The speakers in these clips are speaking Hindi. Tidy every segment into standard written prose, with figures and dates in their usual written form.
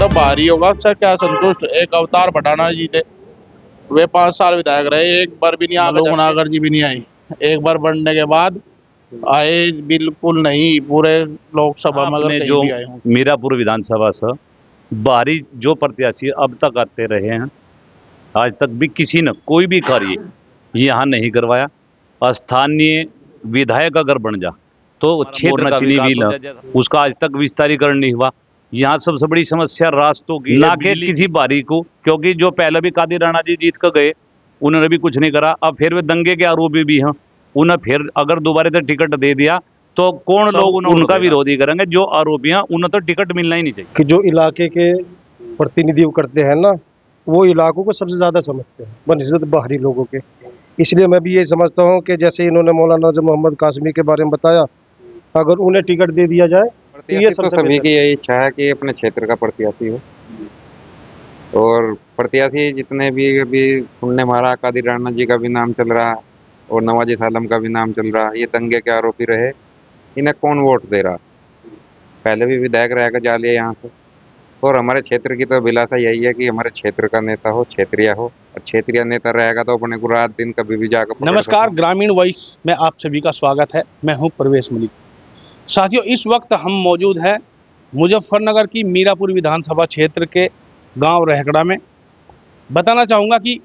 तो बाहरी होगा। उससे क्या संतुष्ट, एक अवतार बढ़ाना जीते। वे 5 साल विधायक रहे, एक बार भी नहीं आए, लोग नागर जी भी नहीं आई। एक बार बढ़ने के बाद आए बिल्कुल नहीं, पूरे लोकसभा में अगर आपने कहीं जो भी आए हों। मीरापुर विधानसभा से बाहरी जो प्रत्याशी अब तक आते रहे हैं, आज तक भी किसी ने कोई भी कार्य यहाँ नहीं करवाया। स्थानीय विधायक अगर बन जा तो क्षेत्र का चीनी भी ना, उसका आज तक विस्तारीकरण नहीं हुआ। यहाँ सबसे बड़ी समस्या रास्तों की, ना के किसी बारी को, क्योंकि जो पहले भी कादिर राणा जी जीत कर गए उन्होंने भी कुछ नहीं करा। अब फिर वे दंगे के आरोपी भी हैं, उन्हें फिर अगर दोबारा से टिकट दे दिया तो कौन लोग उनका विरोधी करेंगे? जो आरोपी हैं उन्हें तो टिकट मिलना ही नहीं चाहिए। कि जो इलाके के प्रतिनिधित्व करते हैं ना, वो इलाकों को सबसे ज़्यादा समझते हैं बनिस्बत बाहरी लोगों के। इसलिए मैं भी ये समझता हूँ कि जैसे इन्होंने मौलाना नजम मोहम्मद कासमी के बारे में बताया, अगर उन्हें टिकट दे दिया जाए तो ये तो सभी की यही इच्छा है कि अपने क्षेत्र का प्रत्याशी हो। और प्रत्याशी जितने भी अभी तुमने मारा, कादिर राणा जी का भी नाम चल रहा और नवाजी सालम का भी नाम चल रहा, ये दंगे के आरोपी रहे, इन्हें कौन वोट दे रहा? पहले भी विधायक रह कर जा लिया यहाँ से। और हमारे क्षेत्र की तो अभिलाषा यही है कि हमारे क्षेत्र का नेता हो, क्षेत्रीय हो, और क्षेत्रीय नेता रहेगा तो अपने को रात दिन कभी भी जाकर। नमस्कार, ग्रामीण वॉइस में आप सभी का स्वागत है। मैं हूं परवेश मलिक। साथियों, इस वक्त हम मौजूद हैं मुजफ्फरनगर की मीरापुर विधानसभा क्षेत्र के गांव रहगड़ा में। बताना चाहूँगा कि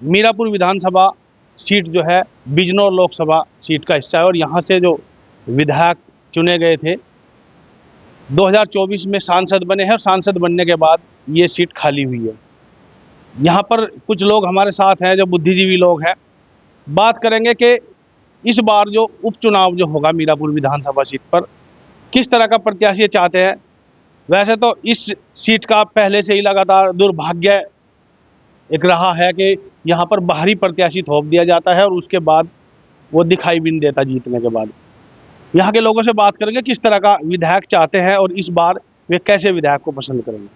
मीरापुर विधानसभा सीट जो है बिजनौर लोकसभा सीट का हिस्सा है और यहाँ से जो विधायक चुने गए थे 2024 में सांसद बने हैं और सांसद बनने के बाद ये सीट खाली हुई है। यहाँ पर कुछ लोग हमारे साथ हैं जो बुद्धिजीवी लोग हैं। बात करेंगे कि इस बार जो उपचुनाव जो होगा मीरापुर विधानसभा सीट पर किस तरह का प्रत्याशी चाहते हैं। वैसे तो इस सीट का पहले से ही लगातार दुर्भाग्य एक रहा है कि यहाँ पर बाहरी प्रत्याशी थोप दिया जाता है और उसके बाद वो दिखाई भी नहीं देता जीतने के बाद। यहाँ के लोगों से बात करेंगे किस तरह का विधायक चाहते हैं और इस बार वे कैसे विधायक को पसंद करेंगे।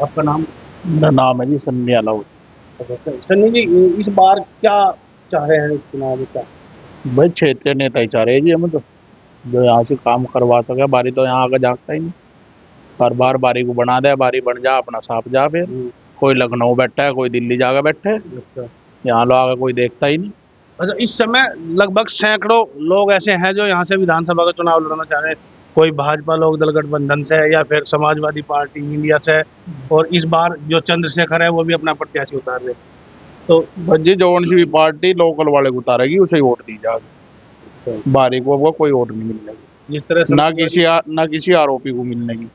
आपका नाम? मेरा नाम है जी सन्नी अलाउद। सन्नी जी, इस बार क्या चाह रहे हैं चुनाव में? क्या भाई क्षेत्रीय नेता ही चाह रहे हैं जी हम तो, जो यहाँ से काम करवा सके। बारी तो यहाँ आकर जागता ही नहीं, हर बार बारी को बना दे, बारी बन जा अपना साफ जा। फिर कोई लखनऊ बैठा है, कोई दिल्ली जाकर बैठे है, यहाँ लोग आकर कोई देखता ही नहीं। अच्छा, इस समय लगभग सैकड़ों लोग ऐसे हैं जो यहाँ से विधानसभा का चुनाव लड़ना चाह रहे हैं। कोई भाजपा लोक दल गठबंधन से है या फिर समाजवादी पार्टी इंडिया से, और इस बार जो चंद्रशेखर है वो भी अपना प्रत्याशी उतार रहे। तो जी जौन सी भी पार्टी लोकल वाले को उतारेगी उसे ही वोट दी जाएगी, बारी को कोई वोट नहीं मिलेगी। जिस तरह से ना किसी आरोपी को मिलने की,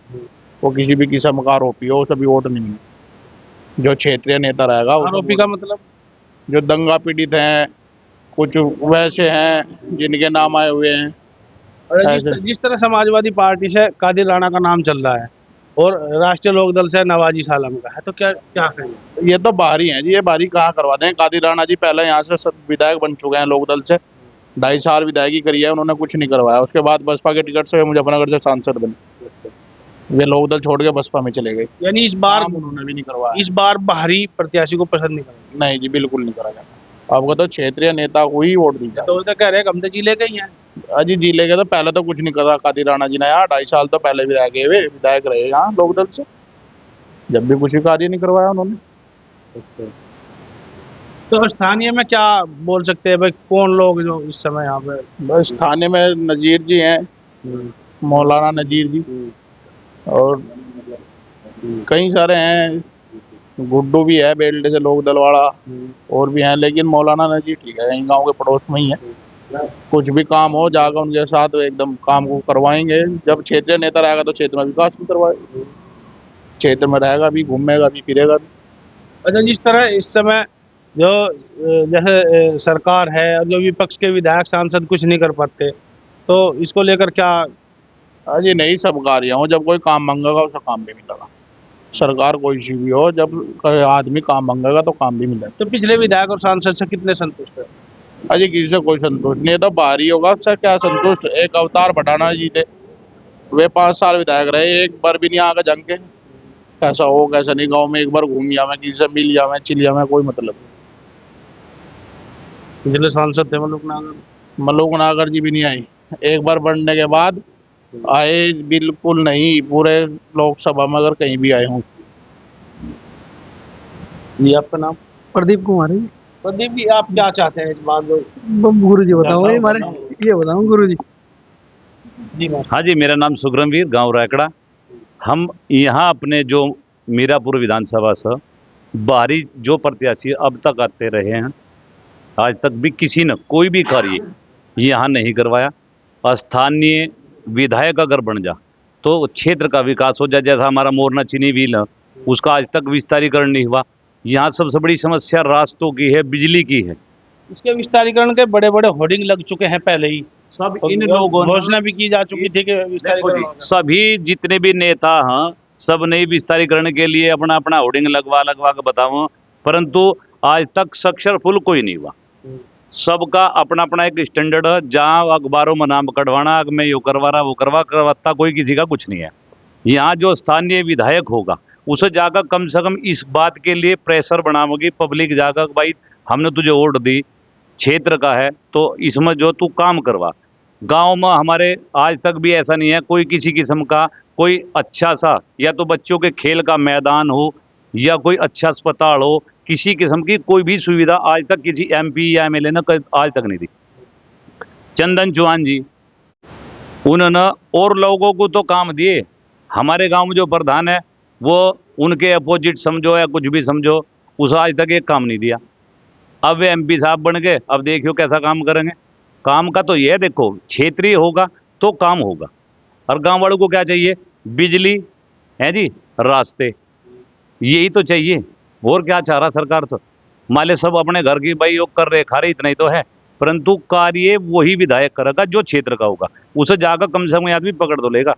वो किसी भी किस्म का आरोपी हो सभी वोट नहीं मिलेगी। जो क्षेत्रीय नेता रहेगा, आरोपी का मतलब जो दंगा पीड़ित हैं, कुछ वैसे हैं जिनके नाम आए हुए हैं। जिस तरह समाजवादी पार्टी से कादिर राणा का नाम चल रहा है और राष्ट्रीय लोक दल से नवाजी सालम का है, तो क्या क्या करेंगे? ये तो बाहरी हैं जी, ये बाहरी कहाँ करवा दें। कादिर राणा जी पहले यहाँ से सब विधायक बन चुके हैं लोक दल से, 2.5 साल विधायकी करी है, उन्होंने कुछ नहीं करवाया। उसके बाद बसपा के टिकट से मुजफ्फरनगर से सांसद बने, वे लोक दल छोड़ के बसपा में चले गए। यानी इस बार उन्होंने भी नहीं करवाया। इस बार बाहरी प्रत्याशी को पसंद नहीं करेंगे? नहीं जी, बिल्कुल नहीं करा जाता। आपको तो क्षेत्रीय नेता को ही वोट दी जाए। तो कह रहे हैं हम तो जिले के ही हैं। अजी जिले के तो पहले तो कुछ नहीं करा कादिर राणा जी ने, यहाँ 2.5 साल तो पहले भी रह गए वे विधायक रहे यहाँ लोक दल से, जब भी कुछ कार्य नहीं करवाया उन्होंने। तो स्थानीय में क्या बोल सकते हैं भाई, कौन लोग जो इस समय यहाँ पे? बस स्थानीय में नजीर जी हैं, मौलाना नजीर जी, और कई सारे हैं, गुड्डू भी है बेल्टे से लोक दल वाला, और भी हैं, लेकिन मौलाना नजीर ठीक है, यहीं गांव के पड़ोस में ही है। कुछ भी काम हो जाकर उनके साथ एकदम काम को करवाएंगे। जब क्षेत्रीय नेता रहेगा तो क्षेत्र में विकास भी करवाएगा, क्षेत्र में रहेगा भी, घूमेगा भी, फिरेगा भी। अच्छा, जिस तरह इस समय जो जैसे सरकार है और जो विपक्ष के विधायक सांसद कुछ नहीं कर पाते, तो इसको लेकर क्या? अजी नहीं, सब कार्य हो, जब कोई काम मांगेगा उसे काम भी मिलेगा। सरकार कोई सी भी हो, जब आदमी काम मांगेगा तो काम भी मिलेगा। तो पिछले विधायक और सांसद से कितने संतुष्ट है? अजी किसी से कोई संतुष्ट नहीं है, तो बाहरी होगा। उससे क्या संतुष्ट, एक अवतार बढ़ाना जीते। वे 5 साल विधायक रहे, एक बार भी नहीं आकर जंग के कैसा हो कैसा नहीं, गांव में एक बार घूम जावे, किसी से मिल जावे, चिल जावे, कोई मतलब नहीं। पिछले सांसद थे मलूक नागर जी भी नहीं आई। एक बार बढ़ने के बाद आए बिल्कुल नहीं, पूरे लोकसभा में अगर कहीं भी आए हों। जी आपका नाम? प्रदीप कुमार है जी। प्रदीप जी, आप क्या चाहते हैं इस बात को? गुरु जी बताओ बताओ, हमारे, बताओ। ये बताओ गुरु जी। जी मैम। हाँ जी, मेरा नाम सुग्रमवीर, गांव रायकड़ा। हम यहाँ अपने जो मीरापुर विधानसभा से बाहरी जो प्रत्याशी अब तक आते रहे हैं, आज तक भी किसी ने कोई भी कार्य यहाँ नहीं करवाया। स्थानीय विधायक अगर बन जा तो क्षेत्र का विकास हो जाए। जैसा हमारा मोरना चीनी व्हील है, उसका आज तक विस्तारीकरण नहीं हुआ। यहाँ सबसे बड़ी समस्या रास्तों की है, बिजली की है। इसके विस्तारीकरण के बड़े बड़े होर्डिंग लग चुके हैं पहले ही, सब और इन लोगों ने घोषणा भी की जा चुकी थी कि विस्तारीकरण होगा। सभी जितने भी नेता हैं, सब ने विस्तारीकरण के लिए अपना अपना होर्डिंग लगवा लगवा के बताओ, परंतु आज तक सक्सेसफुल कोई नहीं हुआ। सबका अपना अपना एक स्टैंडर्ड है। जहाँ अखबारों में नाम कटवाना, मैं यो करवा रहा वो करवाता, कोई किसी का कुछ नहीं है। यहाँ जो स्थानीय विधायक होगा उसे जाकर कम से कम इस बात के लिए प्रेशर बनाओगी पब्लिक, जाकर भाई हमने तुझे वोट दी, क्षेत्र का है तो इसमें जो तू काम करवा। गांव में हमारे आज तक भी ऐसा नहीं है कोई किसी किस्म का कोई अच्छा सा, या तो बच्चों के खेल का मैदान हो या कोई अच्छा अस्पताल हो, किसी किस्म की कोई भी सुविधा आज तक किसी एमपी या एमएलए ने आज तक नहीं दी। चंदन चौहान जी, उन्होंने और लोगों को तो काम दिए, हमारे गांव में जो प्रधान है वो उनके अपोजिट समझो या कुछ भी समझो, उसे आज तक एक काम नहीं दिया। अब वे एमपी साहब बन गए, अब देखियो कैसा काम करेंगे। काम का तो ये देखो, क्षेत्रीय होगा तो काम होगा। और गांव वालों को क्या चाहिए? बिजली है जी, रास्ते, यही तो चाहिए। और क्या चाह रहा सरकार से? माले सब अपने घर की भाई योग कर रहे खा रहे, इतना ही तो है, परंतु कार्य वही विधायक करेगा जो क्षेत्र का होगा। उसे जाकर कम से कम आदमी पकड़ तो लेगा।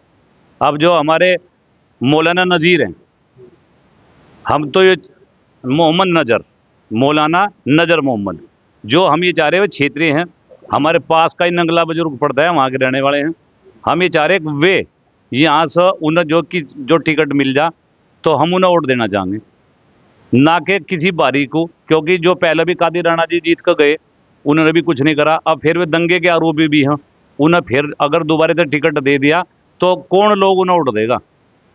अब जो हमारे मौलाना नज़ीर हैं, हम तो ये मोहम्मद नज़र, मौलाना नज़र मोहम्मद, जो हम ये चाह रहे हैं क्षेत्रीय हैं, हमारे पास का ही नंगला बुजुर्ग पड़ता है, वहाँ के रहने वाले हैं। हम ये चाह रहे हैं कि वे यहाँ से उन्हें जो टिकट मिल जा तो हम उन्हें वोट देना चाहेंगे, ना कि किसी बारी को। क्योंकि जो पहले भी कादिर राणा जी जीत कर गए, उन्होंने भी कुछ नहीं करा। अब फिर वे दंगे के आरोपी भी हैं, उन्हें फिर अगर दोबारा से टिकट दे दिया तो कौन लोग उन्हें वोट देगा?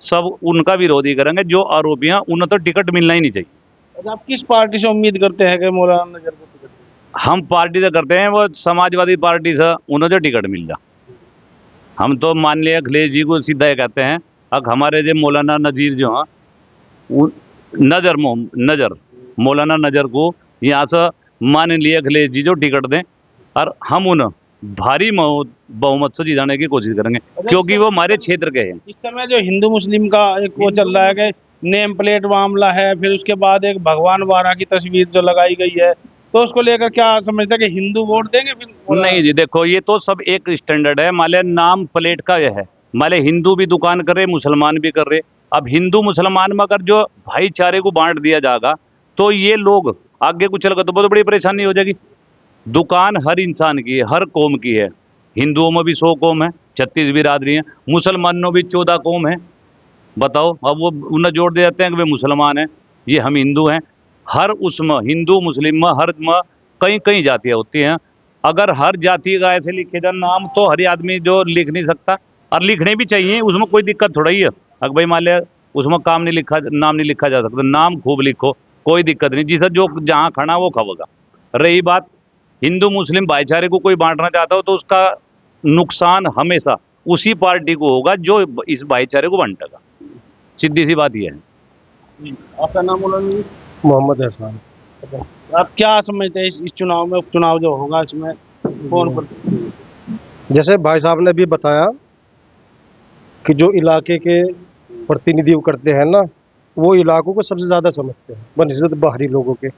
सब उनका विरोधी करेंगे। जो आरोपी हैं उन्हें तो टिकट मिलना ही नहीं चाहिए। अच्छा, आप किस पार्टी से उम्मीद करते हैं कि मौलाना नजर को टिकट मिले? हम पार्टी से करते हैं, वो समाजवादी पार्टी से उन्हें जो टिकट मिल जा। हम तो मान लिया अखिलेश जी को सीधा ये कहते हैं, अब हमारे जो मौलाना नज़ीर जो हैं, नज़र मौलाना नज़र को यहाँ से मान लिया अखिलेश जी जो टिकट दें, और हम उन्हें भारी बहुमत से जिताने की कोशिश करेंगे, क्योंकि वो हमारे क्षेत्र के हैं। इस समय जो हिंदू मुस्लिम का एक वो चल रहा है कि नेम प्लेट मामला है, फिर उसके बाद एक भगवान वारा की तस्वीर जो लगाई गई है, तो उसको लेकर क्या समझते हैं कि हिंदू वोट देंगे फिर? नहीं जी, देखो ये तो सब एक स्टैंडर्ड है। माले नाम प्लेट का यह है, माले हिंदू भी दुकान कर रहे, मुसलमान भी कर रहे। अब हिंदू मुसलमान में अगर जो भाईचारे को बांट दिया जाएगा तो ये लोग आगे कुछ चलेगा तो बहुत बड़ी परेशानी हो जाएगी। दुकान हर इंसान की है, हर कौम की है। हिंदुओं में भी 100 कौम है, 36 बिरादरी हैं, मुसलमानों भी 14 कौम है। बताओ, अब वो उन्हें जोड़ दे जाते हैं कि वे मुसलमान हैं, ये हम हिंदू हैं। हर उसमें हिंदू मुस्लिम में हर में कई कई जातियाँ होती हैं। अगर हर जाति का ऐसे लिखे जाए नाम तो हर आदमी जो लिख नहीं सकता, और लिखने भी चाहिए, उसमें कोई दिक्कत थोड़ा ही है। अगर भाई मान लिया उसमें नाम नहीं लिखा जा सकता, नाम खूब लिखो, कोई दिक्कत नहीं, जिसे जो जहाँ खड़ा वो खावेगा। रही बात हिंदू मुस्लिम भाईचारे को कोई बांटना चाहता हो तो उसका नुकसान हमेशा उसी पार्टी को होगा जो इस भाईचारे को बांटेगा। सीधी सी बात यह है। आपका नाम मौलाना जी? मोहम्मद एहसान। आप क्या समझते हैं इस चुनाव में, उपचुनाव जो होगा इसमें कौन प्रत्याशी? जैसे भाई साहब ने भी बताया कि जो इलाके के प्रतिनिधित्व करते हैं ना, वो इलाकों को सबसे ज़्यादा समझते हैं बनिस्बत बाहरी लोगों के।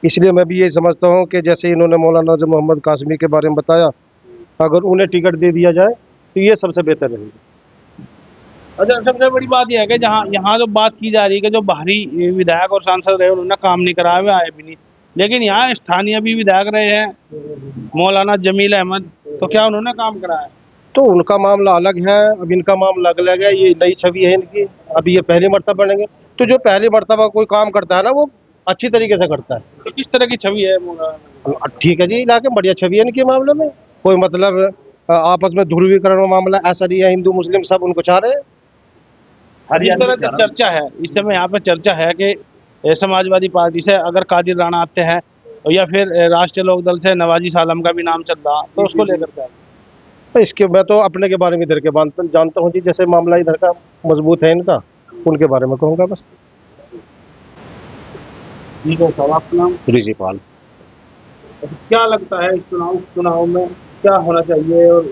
इसलिए मैं भी ये समझता हूँ कि जैसे इन्होंने मौलाना नज़र मोहम्मद कासमी के बारे में बताया, अगर उन्हें टिकट दे दिया जाए तो ये सबसे बेहतर रहेगा। अच्छा, सबसे बड़ी बात यह है कि जहाँ यहाँ जो बात की जा रही है कि जो बाहरी विधायक और सांसद रहे उन्होंने काम नहीं कराया, हुए आए भी नहीं, लेकिन यहाँ स्थानीय भी विधायक रहे हैं मौलाना जमील अहमद, तो क्या उन्होंने काम कराया? तो उनका मामला अलग है, अब इनका मामला अलग है। ये नई छवि है इनकी, अभी ये पहली मर्तबा बनेंगे। तो जो पहली मर्तबा कोई काम करता है ना, वो अच्छी तरीके से करता है। तो किस तरह की छवि है मौलाना? ठीक है जी, इलाके में बढ़िया छवि है इनके मामले में, कोई मतलब आपस में ध्रुवीकरण का मामला ऐसा नहीं है, हिंदू मुस्लिम सब उनको चाह रहे हैं। इस तरह की चर्चा है इस समय यहाँ पे चर्चा है कि समाजवादी पार्टी से अगर कादिर राणा आते हैं या फिर राष्ट्रीय लोक दल से नवाजी सालम का भी नाम चल रहा, तो उसको लेकर क्या? तो इसके मैं तो अपने के बारे में इधर के जानता हूँ जी, जैसे मामला इधर का मजबूत है इनका, उनके बारे में कहूँगा बस। ठीक है सर, आपका नाम? प्रिंसिपल क्या लगता है इस चुनाव में क्या होना चाहिए और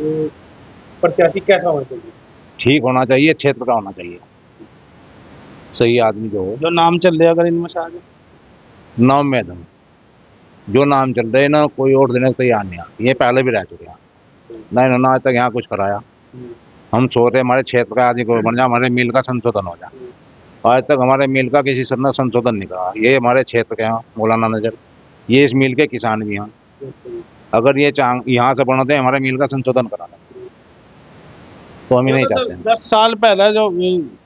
प्रत्याशी कैसा होना चाहिए? ठीक होना चाहिए, क्षेत्र का होना चाहिए, सही आदमी जो हो। जो नाम चल रहे अगर इनमें से आगे नाम में दम जो नाम चल रहे हैं ना, कोई और देने को तैयार नहीं आता। ये पहले भी रह चुके हैं, नहीं उन्होंने आज तक यहाँ कुछ कराया। हम सोचते हमारे क्षेत्र का आदमी को बन जाए, हमारे मिल का संशोधन हो जाए। आज तक हमारे मिल का किसी सर ने संशोधन नहीं करा। ये हमारे क्षेत्र के हैं मौलाना नजर, ये इस मिल के किसान भी हैं। अगर ये यहाँ से बनते हैं हमारे मिल का संशोधन कराना, तो हम ही नहीं चाहते हैं। 10 साल पहले जो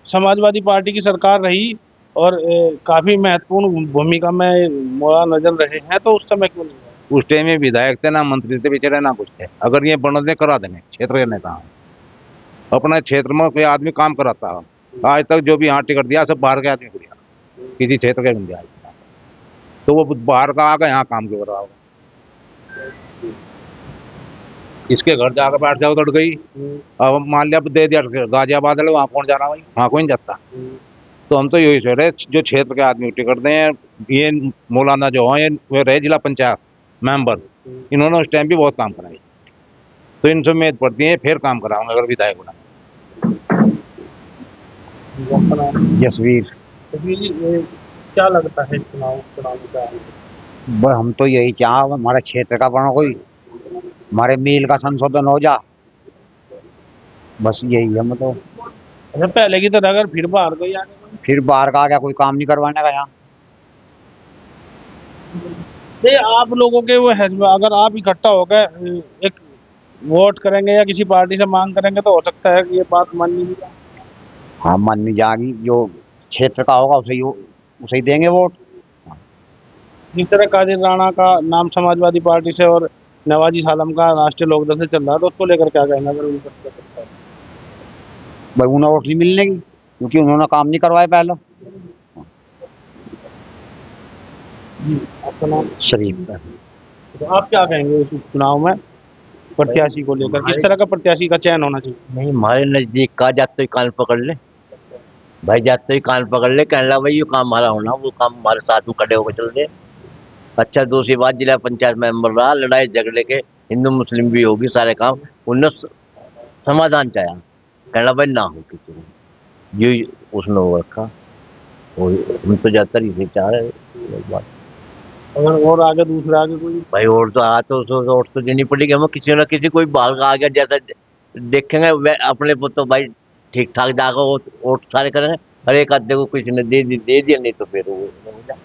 समाजवादी पार्टी की सरकार रही और काफी महत्वपूर्ण भूमिका में मौलाना नजर रहे हैं, तो उस समय क्यों नहीं हुआ? उस टाइम में विधायक थे ना, मंत्री थे बेचारे, ना कुछ थे। अगर ये बनते करा देंगे, क्षेत्र के नेता अपने क्षेत्र में कोई आदमी काम कराता है। आज तक जो भी यहाँ टिकट दिया सब बाहर के आदमी को दिया, किसी क्षेत्र के नहीं दिया। तो वो बाहर का आकर यहाँ काम क्यों कर रहा होगा? इसके घर जाकर बैठ जाओ तड़ गई। अब मान लिया दे दिया गाजियाबाद वाले, वहाँ कौन जा रहा भाई? वहाँ कोई नहीं जाता। तो हम तो यही सोच रहे जो क्षेत्र के आदमी को टिकट दें। ये मौलाना जो है ये रहे जिला पंचायत मेंबर, इन्होंने उस टाइम भी बहुत काम कराए, तो इनसे उम्मीद पड़ती है फिर काम कराऊंगा अगर विधायक बना। जसवीर। क्या लगता है चुनाव का? बस हम तो यही चाह हमारे क्षेत्र का बना, कोई हमारे मील का संशोधन हो जा, बस यही है। मतलब अच्छा, पहले की तरह अगर फिर बाहर गई आगे फिर बाहर का आ गया, कोई काम नहीं करवाने का यहाँ। नहीं, आप लोगों के वो है, अगर आप इकट्ठा होकर एक वोट करेंगे या किसी पार्टी से मांग करेंगे तो हो सकता है कि ये बात मान नहीं जाए। हाँ, मन नहीं जाएगी, जो क्षेत्र का होगा उसे ही देंगे वोट। जिस तरह कादिर राणा का नाम समाजवादी पार्टी से और नवाजी सालम का राष्ट्रीय लोकदल से चल रहा है, तो उसको लेकर क्या कहना? अगर उनको भाई उन्हें वोट नहीं मिलने की, क्योंकि उन्होंने काम नहीं करवाए पहले। आपका नाम? शरीफ। तो आप क्या कहेंगे इस चुनाव में प्रत्याशी को लेकर? किस तरह का प्रत्याशी का चयन होना चाहिए? नहीं, हमारे नजदीक का जाते ही कान पकड़ ले भाई, जाते ही कान पकड़ ले, कहने लगा भाई ये काम हमारा होना, वो काम हमारे साथ में खड़े होकर चल रहे। अच्छा, दूसरी बात, जिला पंचायत मेंबर रहा, लड़ाई झगड़े के हिंदू मुस्लिम भी होगी, सारे काम उनने समाधान चाहा, कहने लगा भाई ना हो किसी ये उसने वो रखा। हम तो ज्यादातर इसे चाह रहे बात। अगर और आगे दूसरा आगे कोई भाई और तो आ तो वोट तो देनी पड़ेगी हमें, किसी ना किसी कोई बाहर का आ गया जैसा देखेंगे अपने को, तो भाई ठीक ठाक जाकर वोट सारे करेंगे। हर एक आधे को किसी ने दे दिया, नहीं तो फिर वो हो जाए।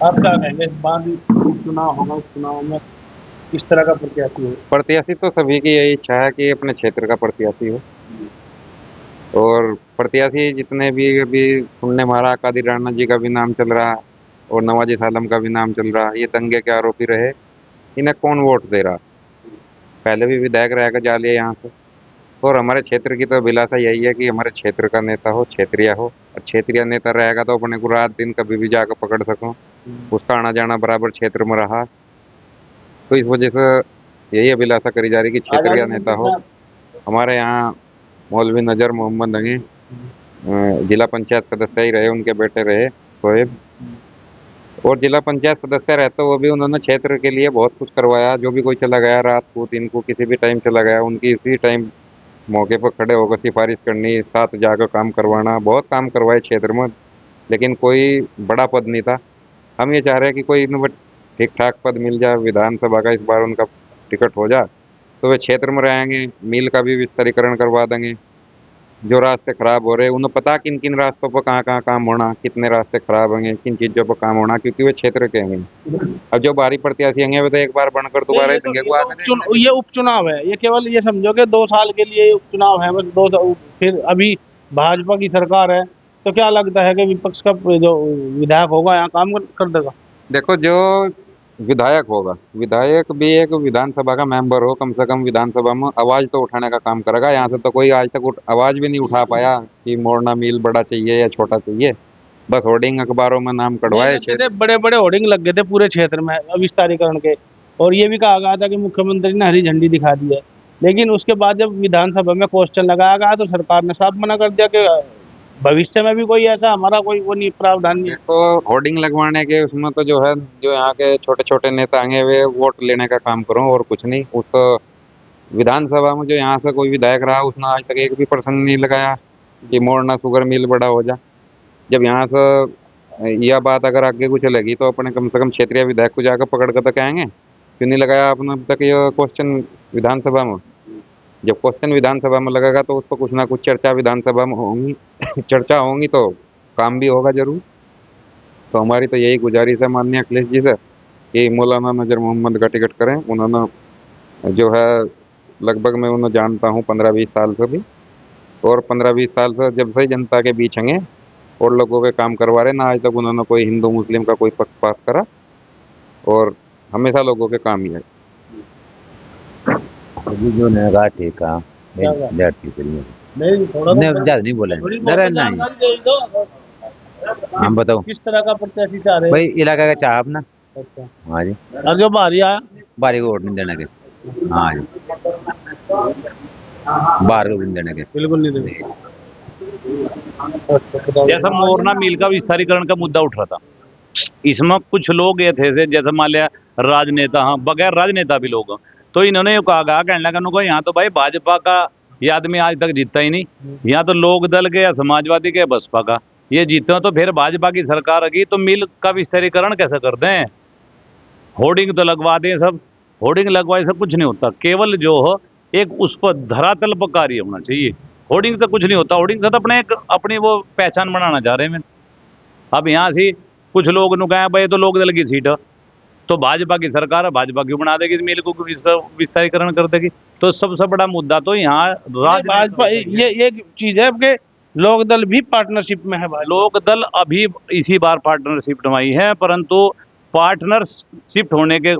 आप क्या कहेंगे इस बार चुनाव होगा, उस चुनाव में किस तरह का प्रत्याशी हो? प्रत्याशी तो सभी की यही इच्छा है कि अपने क्षेत्र का प्रत्याशी हो। और प्रत्याशी जितने भी अभी तुमने मारा, कादिर राणा जी का भी नाम चल रहा और नवाजी सालम का भी नाम चल रहा, ये दंगे के आरोपी रहे। इन्हें कौन वोट दे रहा? पहले भी विधायक रह कर जा लिया यहाँ से। और हमारे क्षेत्र की तो अभिलाषा यही है कि हमारे क्षेत्र का नेता हो, क्षेत्रीय हो, और क्षेत्रीय नेता रहेगा तो अपने को रात दिन कभी भी जाकर पकड़ सकूं। उसका आना जाना बराबर क्षेत्र में रहा, तो इस वजह से यही अभिलाषा करी जा रही कि क्षेत्रीय नेता हो। हमारे यहाँ मौलवी नजर मोहम्मद नगी जिला पंचायत सदस्य ही रहे, उनके बेटे रहे शोएब, और जिला पंचायत सदस्य रहते वो भी उन्होंने क्षेत्र के लिए बहुत कुछ करवाया। जो भी कोई चला गया रात को, दिन को, किसी भी टाइम चला गया, उनकी इसी टाइम मौके पर खड़े होकर सिफारिश करनी, साथ जाकर काम करवाना, बहुत काम करवाए क्षेत्र में। लेकिन कोई बड़ा पद नहीं था। हम ये चाह रहे हैं कि कोई ठीक ठाक पद मिल जाए, विधानसभा का इस बार उनका टिकट हो जाए तो वे क्षेत्र में रहेंगे। मिल का भी विस्तारीकरण करवा देंगे। जो रास्ते खराब हो रहे हैं उन्हें पता किन किन रास्तों पर कहाँ कहाँ काम होना, कितने रास्ते खराब होंगे, किन चीज़ों पर काम होना, क्योंकि वे क्षेत्र के हैं। अब जो बाहरी प्रत्याशी होंगे वे तो एक बार बनकर दोबारा देंगे को ये उपचुनाव है, ये केवल ये समझो कि 2 साल के लिए उपचुनाव है, बस 2 फिर अभी भाजपा की सरकार है, तो क्या लगता है कि विपक्ष का जो विधायक होगा यहाँ काम कर देगा? देखो, जो विधायक होगा, विधायक भी एक विधानसभा का मेंबर हो, कम से कम विधानसभा में आवाज तो उठाने का काम करेगा। यहाँ से तो कोई आज तक आवाज भी नहीं उठा पाया कि मोरना मिल बड़ा चाहिए या छोटा चाहिए। बस होर्डिंग अखबारों में नाम कटवाए। बड़े बड़े होर्डिंग लग गए थे पूरे क्षेत्र में विस्तारीकरण के, और ये भी कहा गया था कि मुख्यमंत्री ने हरी झंडी दिखा दी है, लेकिन उसके बाद जब विधानसभा में क्वेश्चन लगाया गया तो सरकार ने साफ मना कर दिया कि भविष्य में भी कोई ऐसा हमारा कोई वो नहीं, प्रावधान नहीं है। तो होर्डिंग लगवाने के उसमें तो जो है, जो यहाँ के छोटे छोटे नेता आएंगे वे वोट लेने का काम करो और कुछ नहीं। उस विधानसभा में जो यहाँ से कोई विधायक रहा उसने आज तक एक भी प्रसंग नहीं लगाया कि मोरना शुगर मिल बड़ा हो जा। जब यहाँ से यह बात अगर आगे कुछ चलेगी तो अपने कम से कम क्षेत्रीय विधायक को जाकर पकड़ कर तो कहेंगे क्यों नहीं लगाया आपने अब तक ये क्वेश्चन विधानसभा में। जब क्वेश्चन विधानसभा में लगेगा तो उस पर कुछ ना कुछ चर्चा विधानसभा में होंगी चर्चा होंगी तो काम भी होगा जरूर। तो हमारी तो यही गुजारिश है माननीय अखिलेश जी से कि मौलाना नजर मोहम्मद का टिकट करें। उन्होंने जो है लगभग मैं उन्हें जानता हूँ 15-20 साल से भी, और 15-20 साल से जब से जनता के बीच हैं और लोगों के काम करवा रहे ना, आज तक उन्होंने कोई हिंदू मुस्लिम का कोई पक्षपात करा और हमेशा लोगों के काम ही है। अभी जो ने कहा ठीक है, ज्यादा नहीं बोला हम बताओ किस तरह का प्रत्याशी चाह रहे हैं भाई, इलाका का चाह अपना। अच्छा। हाँ जी, और जो बाहरी आया बाहरी को वोट नहीं देने के। हाँ जी, बाहर को नहीं देने के, बिल्कुल नहीं देंगे। जैसा मोरना मिल का विस्तारीकरण का मुद्दा उठ रहा था, इसमें कुछ लोग ये थे जैसे मान लिया राजनेता, हाँ बगैर राजनेता भी लोग, तो इन्होंने ये कहा कहने लगा यहाँ तो भाई भाजपा का ये आदमी आज तक जीता ही नहीं, यहाँ तो लोक दल के या समाजवादी के बसपा का ये जीते हो, तो फिर भाजपा की सरकार रही तो मिल का विस्तारीकरण कैसे कर दें। होर्डिंग तो लगवा दें, सब होर्डिंग लगवाए सब कुछ नहीं होता, केवल जो हो एक उस पर धरातल पर कार्य होना चाहिए। होर्डिंग से कुछ नहीं होता, होर्डिंग से तो अपनी वो पहचान बनाना चाह रहे हैं। अब यहाँ से कुछ लोग ने कहा भाई तो लोक दल की सीट है तो भाजपा की सरकार है, भाजपा क्यों बना देगी, मिल को विस्तारीकरण कर देगी। तो सबसे बड़ा मुद्दा तो यहाँ भाजपा ये चीज है कि लोक दल भी पार्टनरशिप में है। लोक दल अभी इसी बार पार्टनरशिप नवाई है, परंतु पार्टनरशिप होने के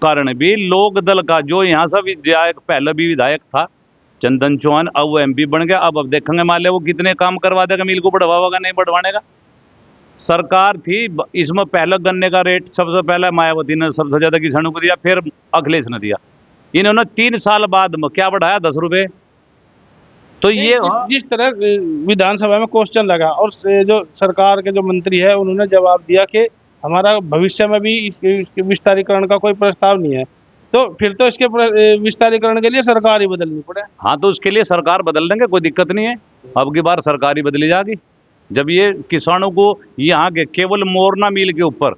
कारण भी लोक दल का जो यहाँ से विधायक पहले भी विधायक था चंदन चौहान, अब वो MP बन गया। अब देखेंगे मान लिया वो कितने काम करवा देगा, मिल को बढ़वाएगा नहीं बढ़वाने का। सरकार थी इसमें पहले गन्ने का रेट सबसे पहले मायावती ने सबसे ज्यादा किसानों को दिया, फिर अखिलेश ने दिया। इन्होंने 3 साल बाद में क्या बढ़ाया, 10 रुपए। तो ये जिस तरह विधानसभा में क्वेश्चन लगा और जो सरकार के जो मंत्री है उन्होंने जवाब दिया कि हमारा भविष्य में भी इसके विस्तारीकरण का कोई प्रस्ताव नहीं है, तो फिर तो इसके विस्तारीकरण के लिए सरकार ही बदलनी पड़े। हाँ, तो उसके लिए सरकार बदल देंगे, कोई दिक्कत नहीं है। अब की बार सरकार ही बदली जाएगी। जब ये किसानों को यहाँ के केवल मोरना मिल के ऊपर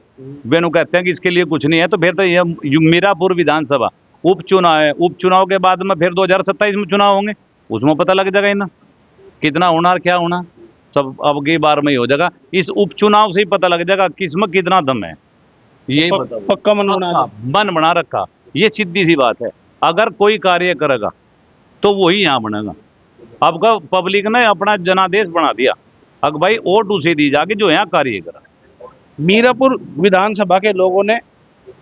बेनू कहते हैं कि इसके लिए कुछ नहीं है, तो फिर तो ये मीरापुर विधानसभा उपचुनाव है, उपचुनाव के बाद में फिर 2027 में चुनाव होंगे, उसमें पता लग जाएगा इन्हें कितना होना और क्या होना, सब अब की बार में ही हो जाएगा। इस उपचुनाव से ही पता लग जाएगा किसमें कितना दम है। ये पक्का मन बना रखा, ये सीधी सी बात है। अगर कोई कार्य करेगा तो वही यहाँ बनेगा। अब का पब्लिक ने अपना जनादेश बना दिया, अब भाई वोट उसे दी जाके जो यहाँ कार्य करा। मीरापुर विधानसभा के लोगों ने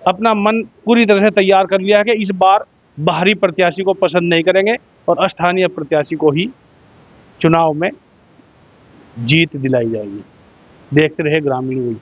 अपना मन पूरी तरह से तैयार कर लिया है कि इस बार बाहरी प्रत्याशी को पसंद नहीं करेंगे और स्थानीय प्रत्याशी को ही चुनाव में जीत दिलाई जाएगी। देखते रहे ग्रामीण।